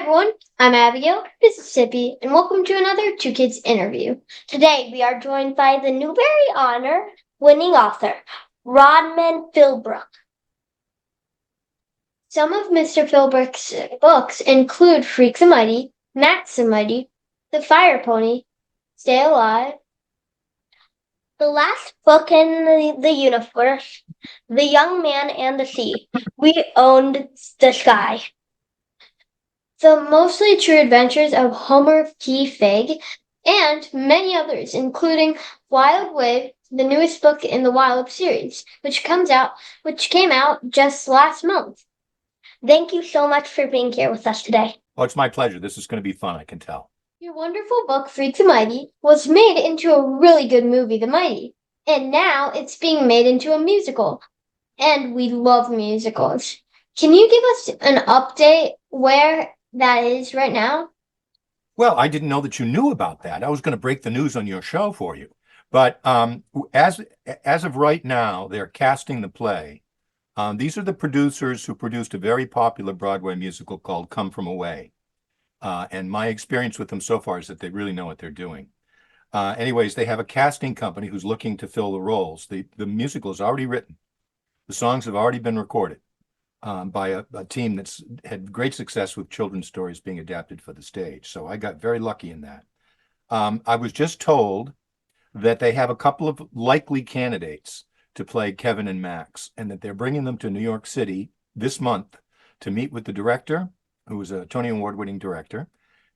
everyone, I'm Abigail, this is Tzipi, and welcome to another Two Kids interview. Today we are joined by the Newbery Honor winning author, Rodman Philbrick. Some of Mr. Philbrick's books include Freaks and Mighty, Max and Mighty, The Fire Pony, Stay Alive, The Last Book in the Universe, The Young Man and the Sea, We Owned the Sky. The Mostly True Adventures of Homer P. Figg, and many others, including Wild Wave, the newest book in the Wild series, which came out just last month. Thank you so much for being here with us today. Oh, it's my pleasure. This is going to be fun, I can tell. Your wonderful book, Freaks and Mighty, was made into a really good movie, The Mighty, and now it's being made into a musical. And we love musicals. Can you give us an update where that is right now? Well, I didn't know that you knew about that. I was going to break the news on your show for you. But as of right now, they're casting the play. These are the producers who produced a very popular Broadway musical called Come From Away. And my experience with them so far is that they really know what they're doing. Anyways, they have a casting company who's looking to fill the roles. The musical is already written. The songs have already been recorded by a team that's had great success with children's stories being adapted for the stage. So I got very lucky in that. I was just told that they have a couple of likely candidates to play Kevin and Max, and that they're bringing them to New York City this month to meet with the director, who is a Tony Award-winning director,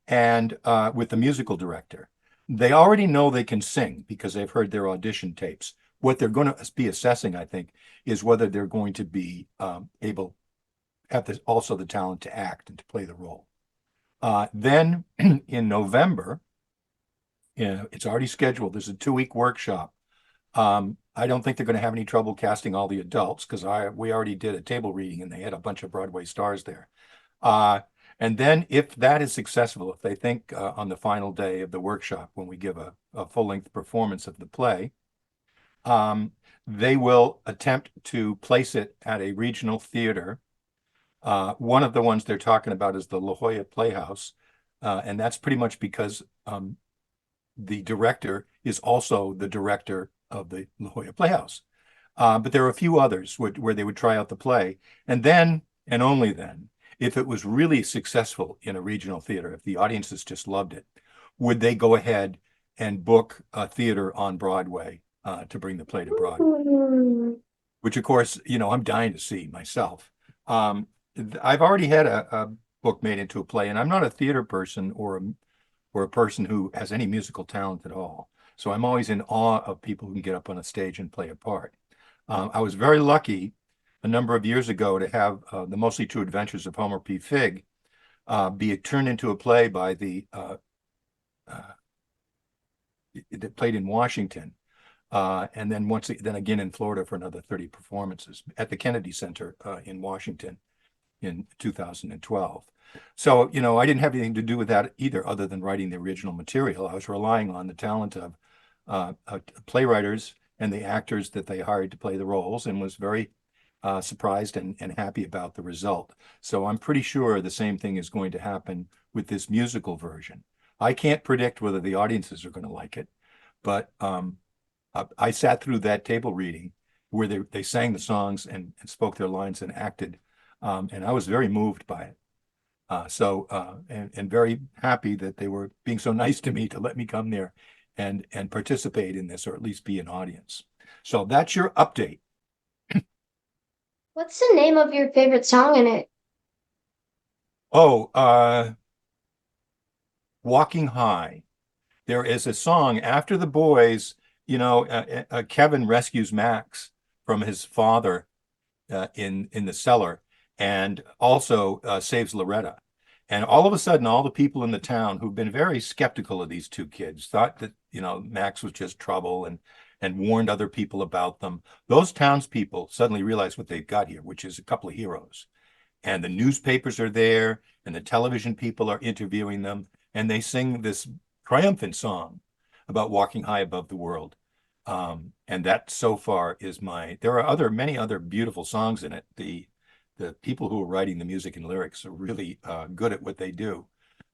and with the musical director. They already know they can sing because they've heard their audition tapes. What they're going to be assessing, I think, is whether they're going to be able have also the talent to act and to play the role. Then in November, it's already scheduled. There's a 2-week workshop. I don't think they're going to have any trouble casting all the adults because we already did a table reading and they had a bunch of Broadway stars there. And then if that is successful, if they think on the final day of the workshop, when we give a full-length performance of the play, they will attempt to place it at a regional theater. One of the ones they're talking about is the La Jolla Playhouse, and that's pretty much because the director is also the director of the La Jolla Playhouse. But there are a few others where they would try out the play, and then, and only then, if it was really successful in a regional theater, if the audiences just loved it, would they go ahead and book a theater on Broadway to bring the play to Broadway, which of course, I'm dying to see myself. I've already had a book made into a play, and I'm not a theater person or a person who has any musical talent at all. So I'm always in awe of people who can get up on a stage and play a part. I was very lucky a number of years ago to have The Mostly True Adventures of Homer P. Figg be turned into a play by it played in Washington. And then again in Florida for another 30 performances at the Kennedy Center in Washington in 2012. So, I didn't have anything to do with that either, other than writing the original material. I was relying on the talent of playwriters and the actors that they hired to play the roles, and was very surprised and happy about the result. So I'm pretty sure the same thing is going to happen with this musical version. I can't predict whether the audiences are going to like it, but I sat through that table reading where they sang the songs and spoke their lines and acted, and I was very moved by it. And very happy that they were being so nice to me to let me come there and participate in this, or at least be an audience. So that's your update. What's the name of your favorite song in it? Oh, Walking High. There is a song after the boys, Kevin rescues Max from his father in the cellar, and also saves Loretta. And all of a sudden, all the people in the town who've been very skeptical of these two kids thought that, Max was just trouble and warned other people about them. Those townspeople suddenly realize what they've got here, which is a couple of heroes. And the newspapers are there, and the television people are interviewing them, and they sing this triumphant song about walking high above the world. And that so far is there are many other beautiful songs in it. the people who are writing the music and lyrics are really good at what they do.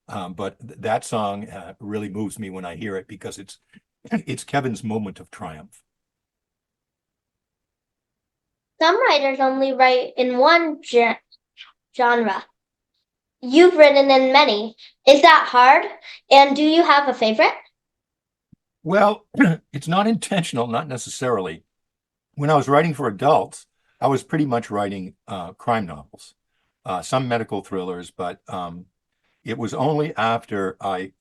But that song really moves me when I hear it because it's Kevin's moment of triumph. Some writers only write in one genre. You've written in many. Is that hard? And do you have a favorite? Well, it's not intentional, not necessarily. When I was writing for adults, I was pretty much writing crime novels, some medical thrillers, but it was only after I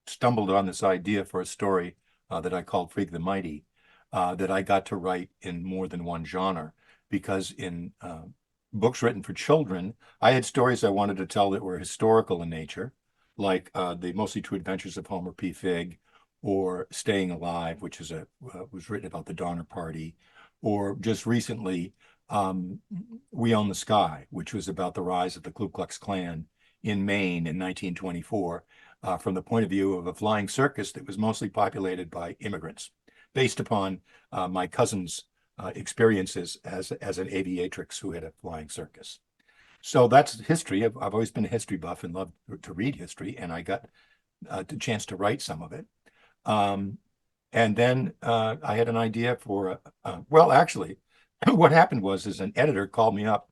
stumbled on this idea for a story that I called Figg the Mighty that I got to write in more than one genre. Because in books written for children, I had stories I wanted to tell that were historical in nature, like the Mostly True Adventures of Homer P. Figg, or Staying Alive, which is was written about the Donner Party, or just recently, We Own the Sky, which was about the rise of the Ku Klux Klan in Maine in 1924, from the point of view of a flying circus that was mostly populated by immigrants, based upon my cousin's experiences as an aviatrix who had a flying circus. So that's history. I've always been a history buff and loved to read history, and I got the chance to write some of it. And then I had an idea for, well, actually, what happened was an editor called me up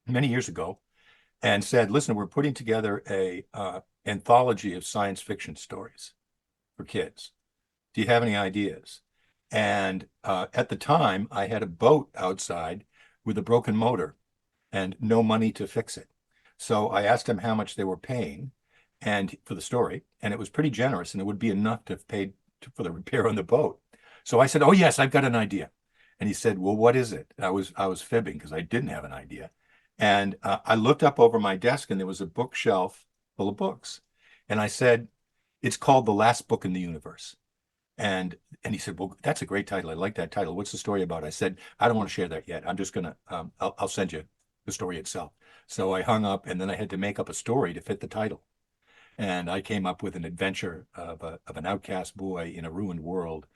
many years ago and said, listen, we're putting together a anthology of science fiction stories for kids. Do you have any ideas? And at the time, I had a boat outside with a broken motor and no money to fix it. So I asked him how much they were paying and for the story, and it was pretty generous, and it would be enough to have paid for the repair on the boat. So I said, "Oh yes, I've got an idea." And he said, "Well, what is it?" I was fibbing because I didn't have an idea. And I looked up over my desk, and there was a bookshelf full of books. And I said, "It's called The Last Book in the Universe." And he said, "Well, that's a great title. I like that title. What's the story about?" I said, "I don't want to share that yet. I'm just gonna I'll send you the story itself." So I hung up, and then I had to make up a story to fit the title. And I came up with an adventure of an outcast boy in a ruined world,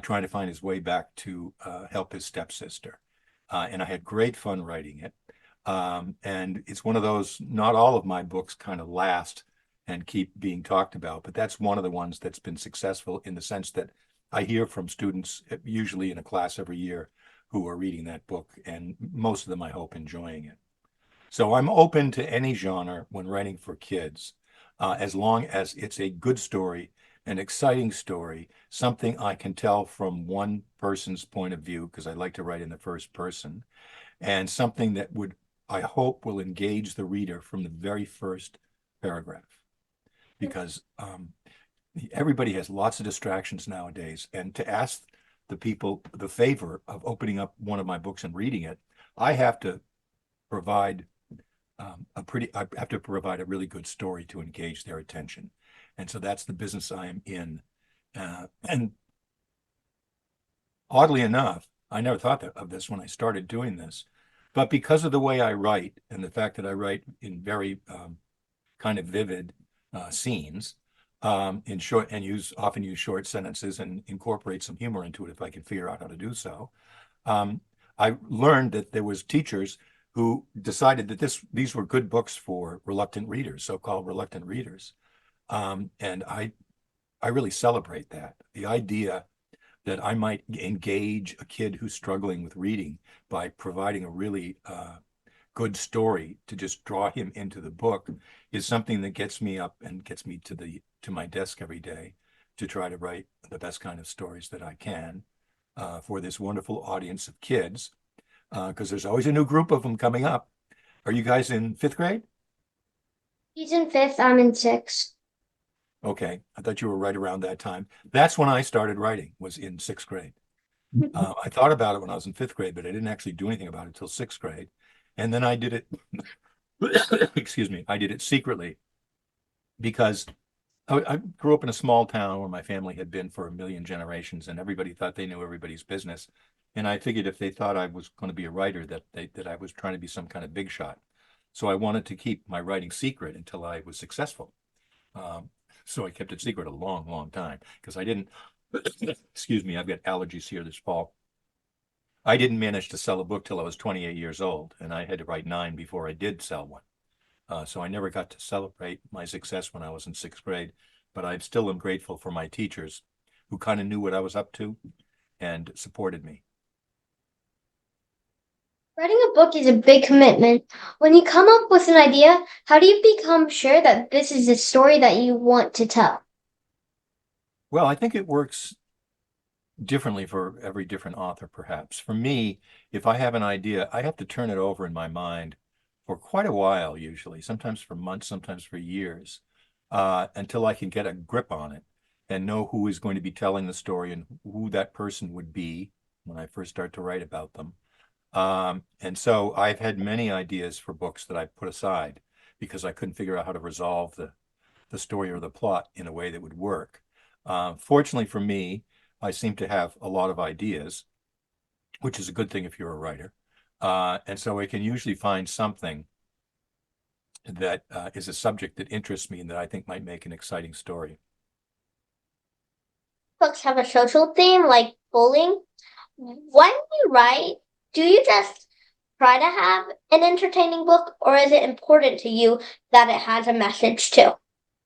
trying to find his way back to help his stepsister. And I had great fun writing it. And it's one of those, not all of my books kind of last and keep being talked about, but that's one of the ones that's been successful in the sense that I hear from students, usually in a class every year, who are reading that book, and most of them, I hope, enjoying it. So I'm open to any genre when writing for kids, as long as it's a good story, an exciting story, something I can tell from one person's point of view, because I like to write in the first person, and something that would, I hope, will engage the reader from the very first paragraph. Because everybody has lots of distractions nowadays, and to ask the people the favor of opening up one of my books and reading it, I have to provide I have to provide a really good story to engage their attention. And so that's the business I am in. And oddly enough, I never thought of this when I started doing this, but because of the way I write and the fact that I write in very kind of vivid scenes, in short, and often use short sentences and incorporate some humor into it if I can figure out how to do so. I learned that there was teachers who decided that these were good books for reluctant readers, so-called reluctant readers. And I really celebrate that. The idea that I might engage a kid who's struggling with reading by providing a really good story to just draw him into the book is something that gets me up and gets me to my desk every day to try to write the best kind of stories that I can for this wonderful audience of kids, because there's always a new group of them coming up. Are you guys in fifth grade? He's in fifth, I'm in sixth. Okay, I thought you were right around that time. That's when I started writing, was in sixth grade. I thought about it when I was in fifth grade, but I didn't actually do anything about it until sixth grade. And then I did it, excuse me, I did it secretly because I grew up in a small town where my family had been for a million generations, and everybody thought they knew everybody's business. And I figured if they thought I was going to be a writer, that I was trying to be some kind of big shot. So I wanted to keep my writing secret until I was successful. So I kept it secret a long, long time because I didn't, excuse me, I've got allergies here this fall. I didn't manage to sell a book till I was 28 years old, and I had to write 9 before I did sell one. So I never got to celebrate my success when I was in 6th grade, but I still am grateful for my teachers who kind of knew what I was up to and supported me. Writing a book is a big commitment. When you come up with an idea, how do you become sure that this is the story that you want to tell? Well, I think it works differently for every different author, perhaps. For me, if I have an idea, I have to turn it over in my mind for quite a while, usually, sometimes for months, sometimes for years, until I can get a grip on it and know who is going to be telling the story and who that person would be when I first start to write about them. And so I've had many ideas for books that I put aside because I couldn't figure out how to resolve the story or the plot in a way that would work. Fortunately for me, I seem to have a lot of ideas, which is a good thing if you're a writer. And so I can usually find something that is a subject that interests me and that I think might make an exciting story. Books have a social theme like bullying. When you write, do you just try to have an entertaining book, or is it important to you that it has a message too?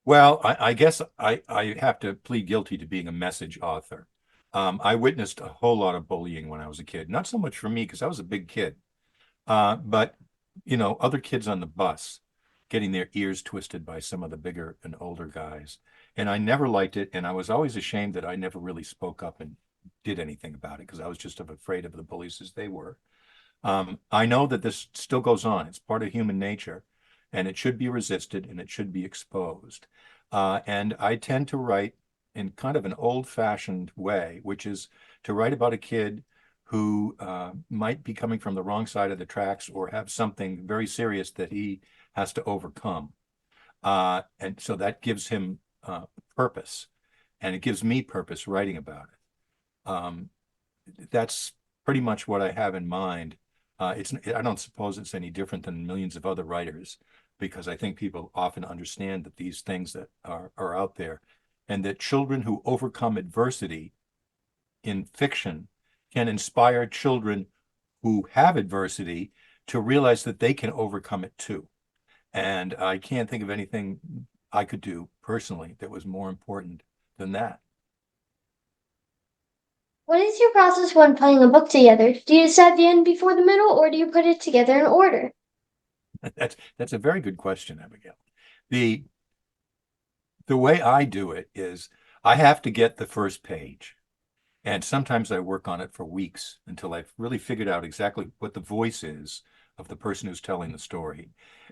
Well, I guess I have to plead guilty to being a message author. I witnessed a whole lot of bullying when I was a kid. Not so much for me because I was a big kid, but other kids on the bus getting their ears twisted by some of the bigger and older guys. And I never liked it, and I was always ashamed that I never really spoke up and did anything about it because I was just afraid of the bullies as they were. I know that this still goes on. It's part of human nature, and it should be resisted and it should be exposed. And I tend to write in kind of an old-fashioned way, which is to write about a kid who might be coming from the wrong side of the tracks or have something very serious that he has to overcome. And so that gives him purpose, and it gives me purpose writing about it. That's pretty much what I have in mind. I don't suppose it's any different than millions of other writers, because I think people often understand that these things that are out there, and that children who overcome adversity in fiction can inspire children who have adversity to realize that they can overcome it too. And I can't think of anything I could do personally that was more important than that. What is your process when putting a book together? Do you decide the end before the middle, or do you put it together in order? That's a very good question, Abigail. The the way I do it is I have to get the first page. And sometimes I work on it for weeks until I've really figured out exactly what the voice is of the person who's telling the story.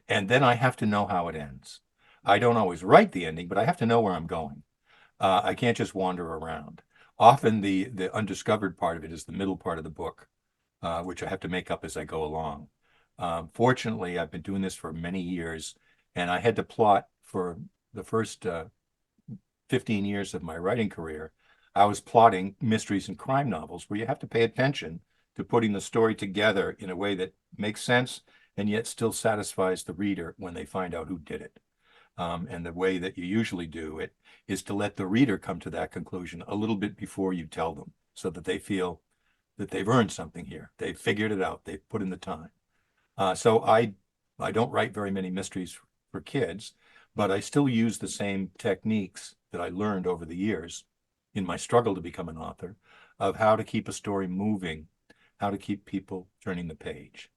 And then I have to know how it ends. I don't always write the ending, but I have to know where I'm going. I can't just wander around. Often the undiscovered part of it is the middle part of the book, which I have to make up as I go along. Fortunately, I've been doing this for many years, and I had to plot for the first 15 years of my writing career. I was plotting mysteries and crime novels where you have to pay attention to putting the story together in a way that makes sense and yet still satisfies the reader when they find out who did it. And the way that you usually do it is to let the reader come to that conclusion a little bit before you tell them, so that they feel that they've earned something here. They've figured it out. They've put in the time. So I don't write very many mysteries for kids, but I still use the same techniques that I learned over the years in my struggle to become an author, of how to keep a story moving, how to keep people turning the page.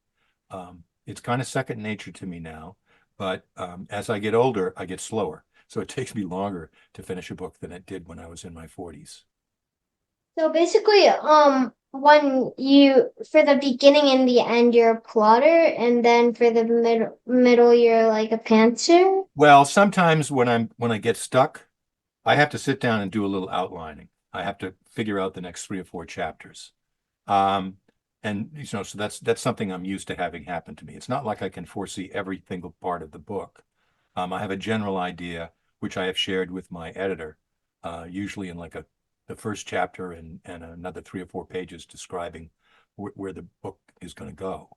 It's kind of second nature to me now, but as I get older, I get slower. So it takes me longer to finish a book than it did when I was in my 40s. So basically, when you for the beginning and the end, you're a plotter, and then for the middle, you're like a pantser. Well, sometimes when I get stuck, I have to sit down and do a little outlining. I have to figure out the next 3 or 4 chapters. Um, and so that's something I'm used to having happen to me. It's not like I can foresee every single part of the book. I have a general idea, which I have shared with my editor, usually in like the first chapter and another 3 or 4 pages describing where the book is going to go.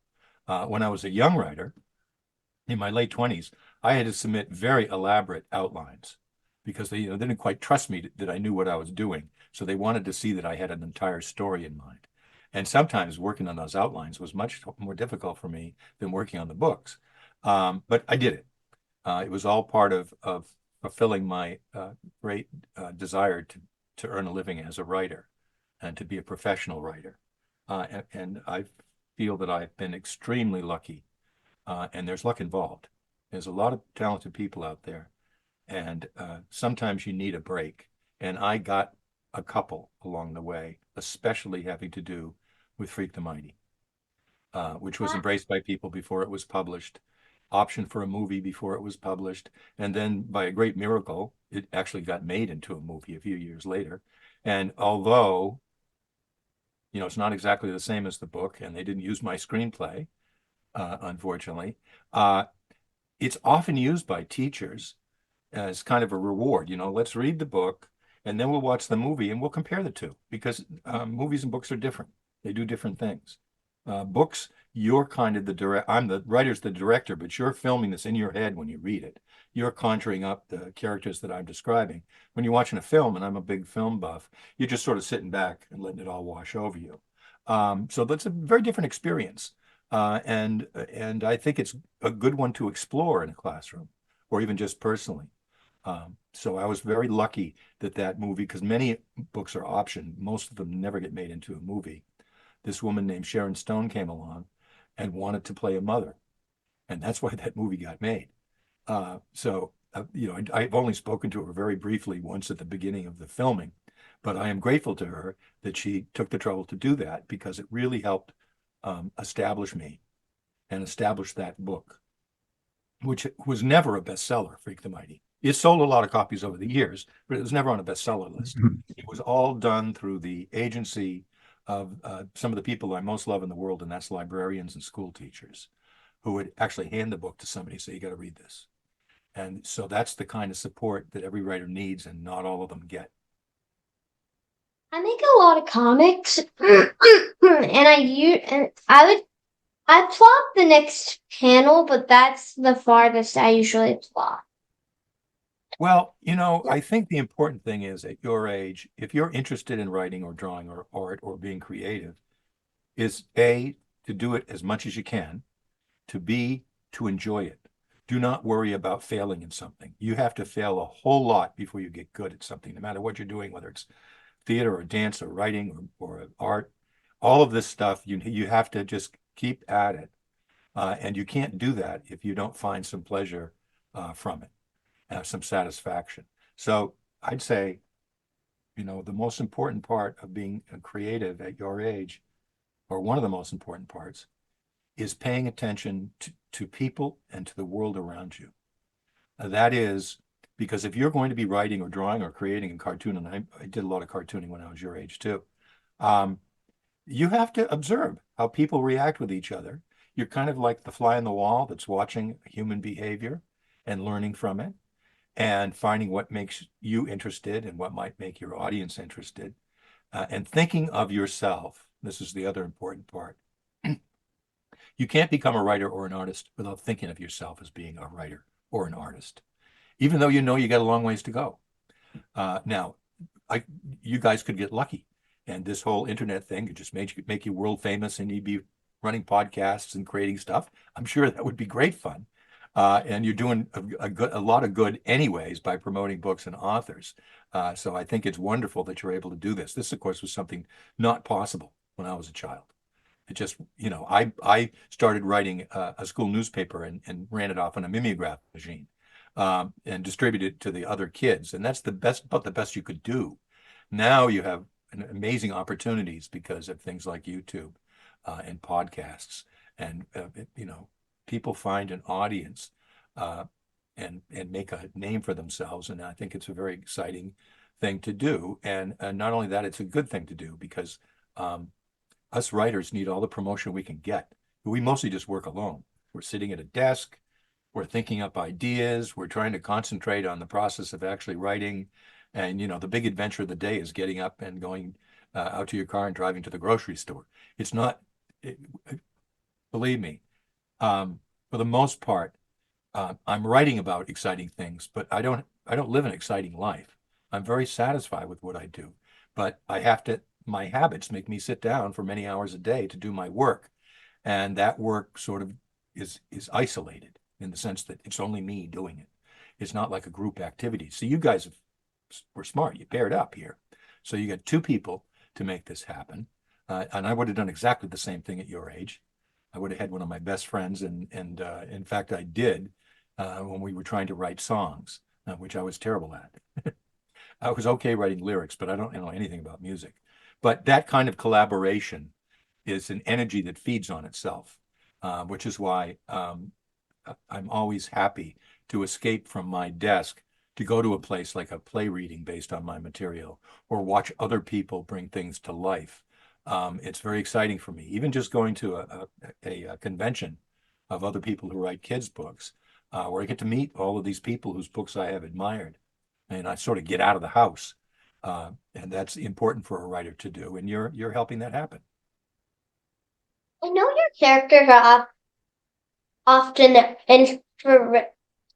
When I was a young writer, in my late 20s, I had to submit very elaborate outlines because they didn't quite trust me that I knew what I was doing. So they wanted to see that I had an entire story in mind. And sometimes working on those outlines was much more difficult for me than working on the books. But I did it. It was all part of fulfilling my great desire to earn a living as a writer and to be a professional writer. And I feel that I've been extremely lucky, and there's luck involved. There's a lot of talented people out there, and sometimes you need a break. And I got a couple along the way, especially having to do with Freak the Mighty, which was embraced by people before it was published, optioned for a movie before it was published, and then by a great miracle, it actually got made into a movie a few years later. And although, it's not exactly the same as the book, and they didn't use my screenplay, unfortunately, it's often used by teachers as kind of a reward. Let's read the book and then we'll watch the movie and we'll compare the two because movies and books are different. They do different things. Books, you're kind of I'm the writer's the director, but you're filming this in your head when you read it. You're conjuring up the characters that I'm describing. When you're watching a film, and I'm a big film buff, you're just sort of sitting back and letting it all wash over you. So that's a very different experience. And I think it's a good one to explore in a classroom or even just personally. So I was very lucky that movie, because many books are optioned. Most of them never get made into a movie. This woman named Sharon Stone came along and wanted to play a mother. And that's why that movie got made. I've only spoken to her very briefly once at the beginning of the filming, but I am grateful to her that she took the trouble to do that because it really helped establish me and establish that book, which was never a bestseller, Freak the Mighty. It sold a lot of copies over the years, but it was never on a bestseller list. It was all done through the agency of some of the people I most love in the world, and that's librarians and school teachers who would actually hand the book to somebody and say, you got to read this. And so that's the kind of support that every writer needs, and not all of them get. I make a lot of comics, and I plot the next panel, but that's the farthest I usually plot. Well, I think the important thing is at your age, if you're interested in writing or drawing or art or being creative, is A, to do it as much as you can, to B, to enjoy it. Do not worry about failing in something. You have to fail a whole lot before you get good at something, no matter what you're doing, whether it's theater or dance or writing or art. All of this stuff, you have to just keep at it. And you can't do that if you don't find some pleasure from it, some satisfaction. So I'd say, the most important part of being a creative at your age, or one of the most important parts, is paying attention to people and to the world around you. That is, because if you're going to be writing or drawing or creating a cartoon, and I did a lot of cartooning when I was your age too, you have to observe how people react with each other. You're kind of like the fly on the wall that's watching human behavior and learning from it and finding what makes you interested and what might make your audience interested, and thinking of yourself. This is the other important part. You can't become a writer or an artist without thinking of yourself as being a writer or an artist, even though you got a long ways to go. Now, you guys could get lucky, and this whole internet thing could just make you world famous, and you'd be running podcasts and creating stuff. I'm sure that would be great fun. And you're doing a lot of good anyways by promoting books and authors. So I think it's wonderful that you're able to do this. This, of course, was something not possible when I was a child. It just, I started writing a school newspaper and ran it off on a mimeograph machine, and distributed it to the other kids. And that's about the best you could do. Now you have amazing opportunities because of things like YouTube and podcasts, and people find an audience and make a name for themselves. And I think it's a very exciting thing to do. And not only that, it's a good thing to do because us writers need all the promotion we can get. We mostly just work alone. We're sitting at a desk, we're thinking up ideas, we're trying to concentrate on the process of actually writing. And, the big adventure of the day is getting up and going out to your car and driving to the grocery store. It's not, believe me, for the most part, I'm writing about exciting things, but I don't live an exciting life. I'm very satisfied with what I do, but I have to my habits make me sit down for many hours a day to do my work. And that work sort of is isolated in the sense that it's only me doing it. It's not like a group activity. So you guys were smart. You paired up here. So you got two people to make this happen. And I would have done exactly the same thing at your age. I would have had one of my best friends, and in fact, I did when we were trying to write songs, which I was terrible at. I was okay writing lyrics, but I don't know anything about music. But that kind of collaboration is an energy that feeds on itself, which is why I'm always happy to escape from my desk to go to a place like a play reading based on my material or watch other people bring things to life. It's very exciting for me. Even just going to a convention of other people who write kids' books, where I get to meet all of these people whose books I have admired, and I sort of get out of the house, and that's important for a writer to do. And you're helping that happen. I know your characters are often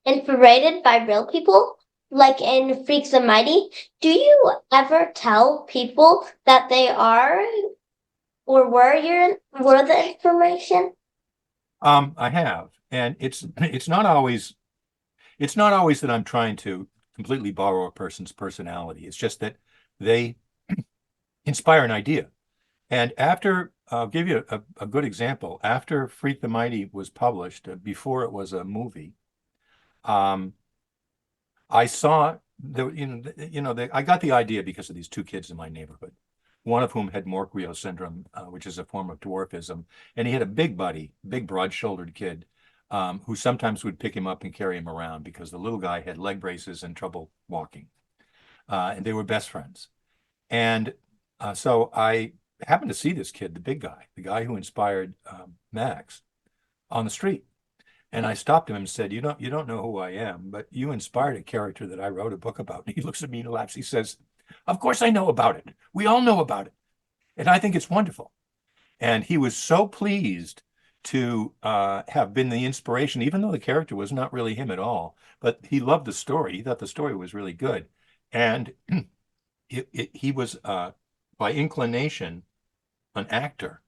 infuriated by real people, like in Freaks and Mighty. Do you ever tell people that they are or were the information? I have, and it's not always that I'm trying to completely borrow a person's personality. It's just that they inspire an idea. And after, I'll give you a good example. After Freak the Mighty was published, before it was a movie, um, I saw I got the idea because of these two kids in my neighborhood, one of whom had Morquio syndrome, which is a form of dwarfism, and he had a big buddy, big broad-shouldered kid, who sometimes would pick him up and carry him around because the little guy had leg braces and trouble walking, and they were best friends. And so I happened to see this kid, the guy who inspired Max, on the street. And I stopped him and said, you don't know who I am, but you inspired a character that I wrote a book about. And he looks at me and laughs. He says, of course I know about it. We all know about it. And I think it's wonderful. And he was so pleased to have been the inspiration, even though the character was not really him at all. But he loved the story. He thought the story was really good. And he was, by inclination, an actor.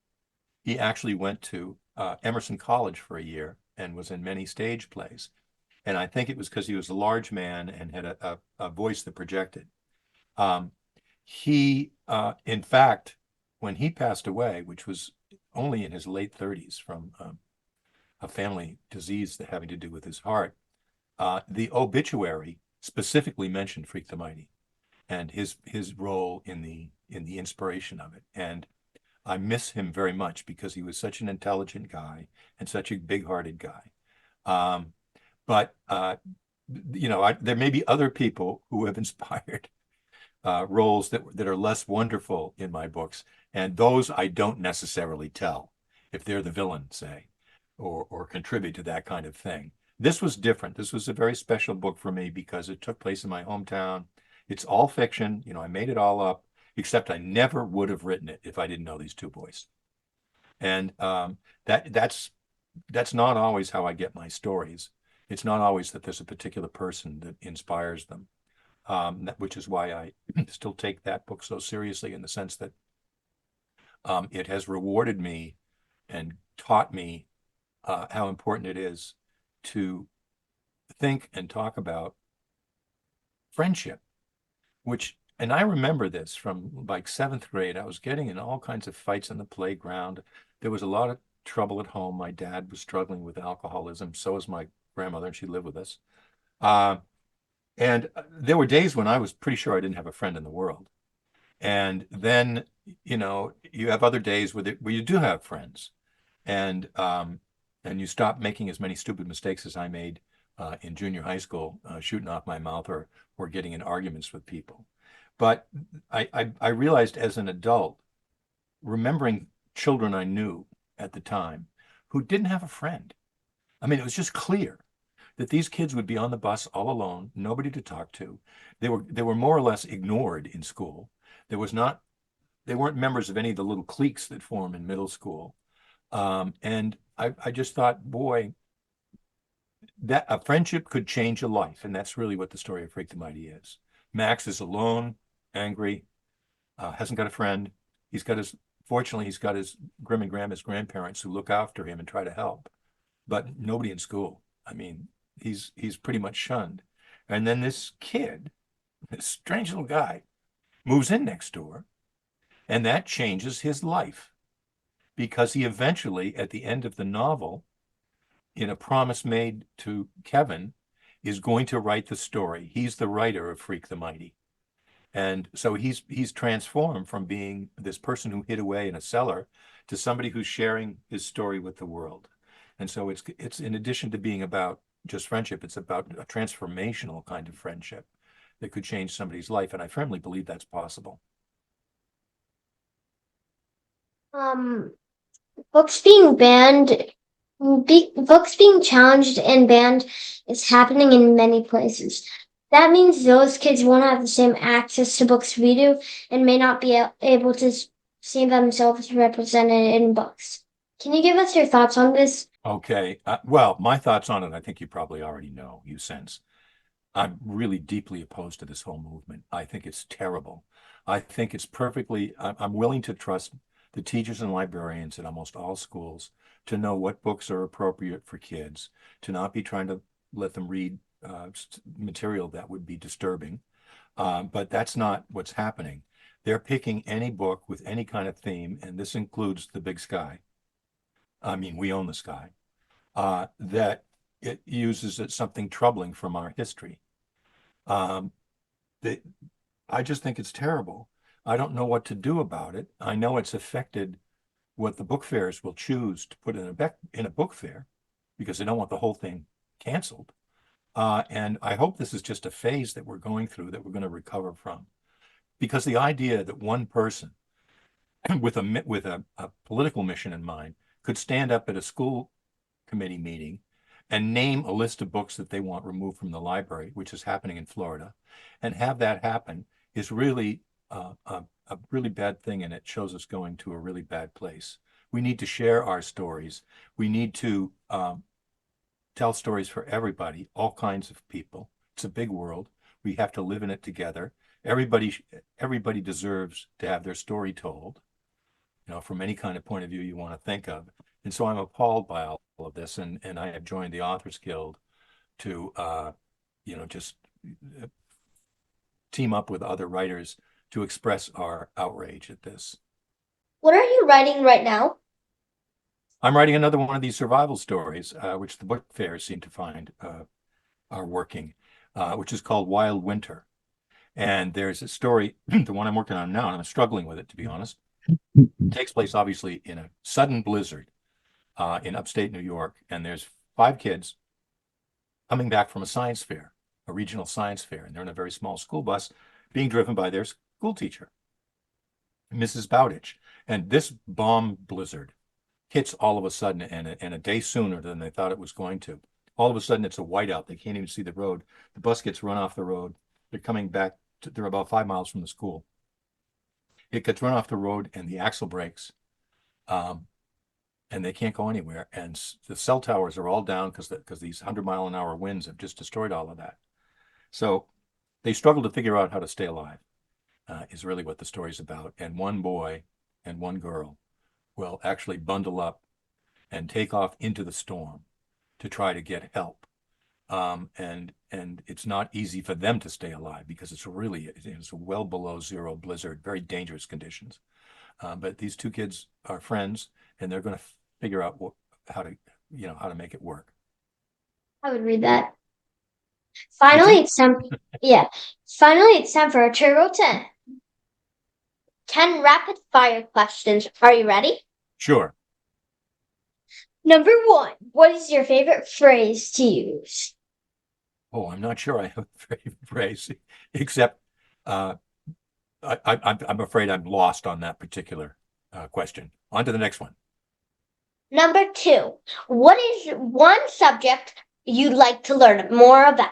He actually went to Emerson College for a year and was in many stage plays. And I think it was because he was a large man and had a voice that projected. Um, in fact, when he passed away, which was only in his late 30s from a family disease that having to do with his heart, the obituary specifically mentioned Freak the Mighty and his role in the inspiration of it. And I miss him very much because he was such an intelligent guy and such a big-hearted guy. Um, but there may be other people who have inspired roles that are less wonderful in my books, and those I don't necessarily tell if they're the villain, say, or contribute to that kind of thing. This was different. This was a very special book for me because it took place in my hometown. It's all fiction. I made it all up, except I never would have written it if I didn't know these two boys. And that's not always how I get my stories. It's not always that there's a particular person that inspires them, which is why I still take that book so seriously in the sense that it has rewarded me and taught me how important it is to think and talk about friendship, and I remember this from like seventh grade. I was getting in all kinds of fights in the playground. There was a lot of trouble at home. My dad was struggling with alcoholism. So was my grandmother, and she lived with us. Uh, and there were days when I was pretty sure I didn't have a friend in the world. And then, you have other days where you do have friends, and you stop making as many stupid mistakes as I made in junior high school, shooting off my mouth or getting in arguments with people. But I realized as an adult, remembering children I knew at the time who didn't have a friend. I mean, it was just clear that these kids would be on the bus all alone, nobody to talk to. They were more or less ignored in school. There was not They weren't members of any of the little cliques that form in middle school. And I just thought, boy, that a friendship could change a life. And that's really what the story of Freak the Mighty is. Max is alone, angry, hasn't got a friend, Fortunately, he's got his Grim and Grandma's grandparents who look after him and try to help, but nobody in school. I mean, he's pretty much shunned. And then this kid, this strange little guy, moves in next door, and that changes his life because he eventually, at the end of the novel, in a promise made to Kevin, is going to write the story. He's the writer of Freak the Mighty. And so he's transformed from being this person who hid away in a cellar to somebody who's sharing his story with the world. And so it's in addition to being about just friendship, it's about a transformational kind of friendship that could change somebody's life. And I firmly believe that's possible. Books being banned, books being challenged and banned is happening in many places. That means those kids won't have the same access to books we do and may not be able to see themselves represented in books. Can you give us your thoughts on this? Okay. Well, my thoughts on it, I think you probably already know, you sense. I'm really deeply opposed to this whole movement. I think it's terrible. I think it's I'm willing to trust the teachers and librarians at almost all schools to know what books are appropriate for kids, to not be trying to let them read material that would be disturbing. But that's not what's happening. They're picking any book with any kind of theme, and this includes the big sky. I mean, we own the sky. That it uses as something troubling from our history. Um, I just think it's terrible. I don't know what to do about it. I know it's affected what the book fairs will choose to put in a book fair because they don't want the whole thing canceled. And I hope this is just a phase that we're going through that we're going to recover from. Because the idea that one person with a political mission in mind could stand up at a school committee meeting and name a list of books that they want removed from the library, which is happening in Florida, and have that happen is really a really bad thing, and it shows us going to a really bad place. We need to share our stories. We need to tell stories for everybody, all kinds of people. It's a big world. We have to live in it together. Everybody deserves to have their story told, from any kind of point of view you want to think of. And so I'm appalled by all of this, and I have joined the Authors Guild to, just team up with other writers to express our outrage at this. What are you writing right now? I'm writing another one of these survival stories, which the book fairs seem to find are working, which is called Wild Winter. And there's a story, the one I'm working on now, and I'm struggling with it, to be honest. It takes place, obviously, in a sudden blizzard in upstate New York. And there's 5 kids coming back from a science fair, a regional science fair. And they're in a very small school bus being driven by their school teacher, Mrs. Bowditch. And this bomb blizzard hits all of a sudden, and a day sooner than they thought it was going to. All of a sudden, it's a whiteout. They can't even see the road. The bus gets run off the road. They're coming back. They're about 5 miles from the school. It gets run off the road, and the axle breaks, and they can't go anywhere. And the cell towers are all down because these 100-mile-an-hour winds have just destroyed all of that. So they struggle to figure out how to stay alive, is really what the story's about. And one boy and one girl will actually bundle up and take off into the storm to try to get help. And it's not easy for them to stay alive because it's a well below zero blizzard, very dangerous conditions. But these 2 kids are friends, and they're going to figure out how to make it work. I would read that. Finally, it's time. Yeah. Finally, it's time for our Turbo 10. 10 rapid fire questions. Are you ready? Sure. Number 1. What is your favorite phrase to use? Oh, I'm not sure I have a favorite phrase, except I'm afraid I'm lost on that particular question. On to the next one. Number 2. What is one subject you'd like to learn more about?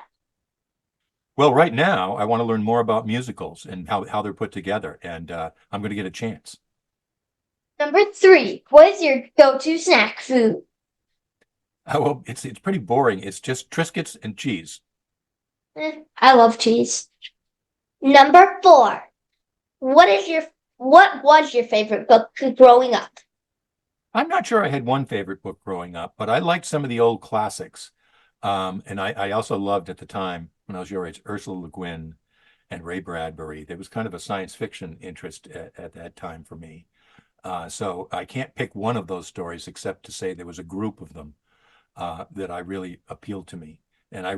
Well, right now, I want to learn more about musicals and how they're put together, and I'm going to get a chance. Number 3. What is your go-to snack food? Well, it's pretty boring. It's just Triscuits and cheese. I love cheese. Number 4. What is your What was your favorite book growing up? I'm not sure I had one favorite book growing up, but I liked some of the old classics. And I also loved at the time when I was your age, Ursula Le Guin and Ray Bradbury. There was kind of a science fiction interest at that time for me. So I can't pick one of those stories except to say there was a group of them that I really appealed to me. And I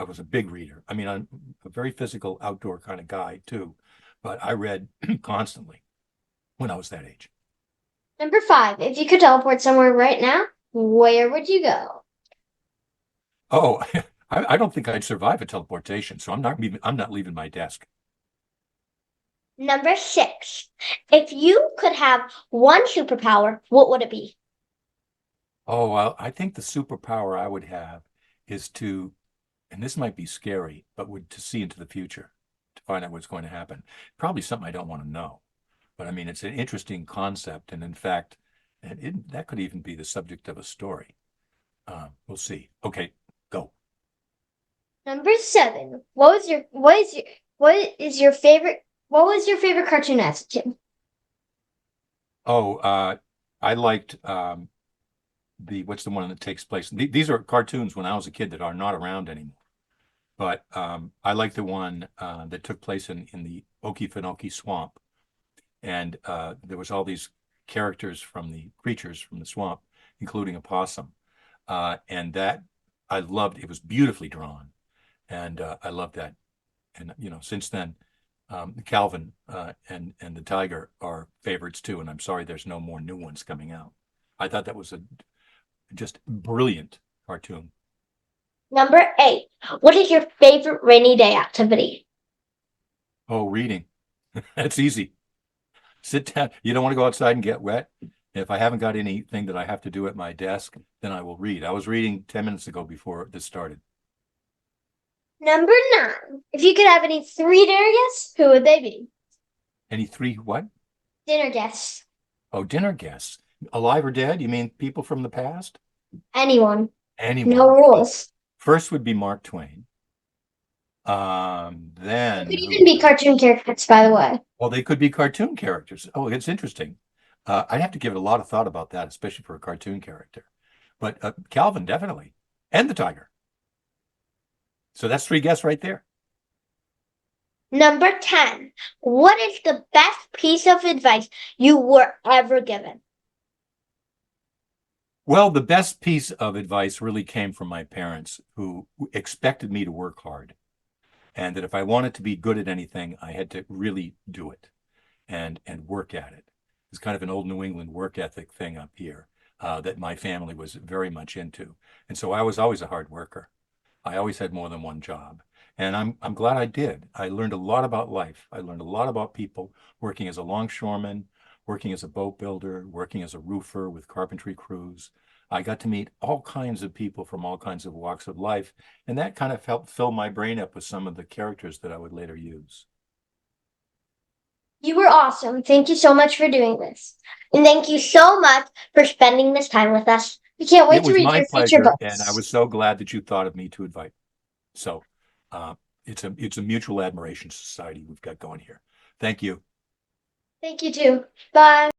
was a big reader. I mean, I'm a very physical outdoor kind of guy too, but I read constantly when I was that age. Number 5. If you could teleport somewhere right now, where would you go? Oh, I don't think I'd survive a teleportation, so I'm not leaving my desk. Number 6. If you could have one superpower, what would it be? Oh, well, I think the superpower I would have is to, and this might be scary, but would to see into the future, to find out what's going to happen. Probably something I don't want to know. But I mean, it's an interesting concept, and in fact, that could even be the subject of a story. We'll see. Okay, go. Number 7. What was your favorite cartoon as a kid? Oh, I liked what's the one that takes place? These are cartoons when I was a kid that are not around anymore. But I like the one that took place in the Okefenokee Swamp, and there was all these characters from the creatures from the swamp, including a possum, and that I loved. It was beautifully drawn, and I loved that. And since then, Calvin and the Tiger are favorites too. And I'm sorry, there's no more new ones coming out. I thought that was a just brilliant cartoon. Number 8. What is your favorite rainy day activity? Oh, reading. That's easy. Sit down. You don't want to go outside and get wet. If I haven't got anything that I have to do at my desk, then I will read. I was reading 10 minutes ago before this started. Number 9. If you could have any 3 dinner guests, who would they be? Any three what? Dinner guests. Oh, dinner guests. Alive or dead? You mean people from the past? Anyone. No Anyone. Well, rules. first would be Mark Twain. They Then could who even be cartoon characters, by the way. Well, they could be cartoon characters. Oh, it's interesting. I'd have to give it a lot of thought about that, especially for a cartoon character. But Calvin, definitely. And the tiger. So that's three guests right there. Number 10. What is the best piece of advice you were ever given? Well, the best piece of advice really came from my parents who expected me to work hard. And that if I wanted to be good at anything, I had to really do it and work at it. It's kind of an old New England work ethic thing up here that my family was very much into. And so I was always a hard worker. I always had more than one job. And I'm glad I did. I learned a lot about life. I learned a lot about people working as a longshoreman, working as a boat builder, working as a roofer with carpentry crews. I got to meet all kinds of people from all kinds of walks of life. And that kind of helped fill my brain up with some of the characters that I would later use. You were awesome. Thank you so much for doing this. And thank you so much for spending this time with us. We can't It wait to was read my your future pleasure, and I books. was so glad that you thought of me to invite. So it's a mutual admiration society we've got going here. Thank you. Thank you too. Bye.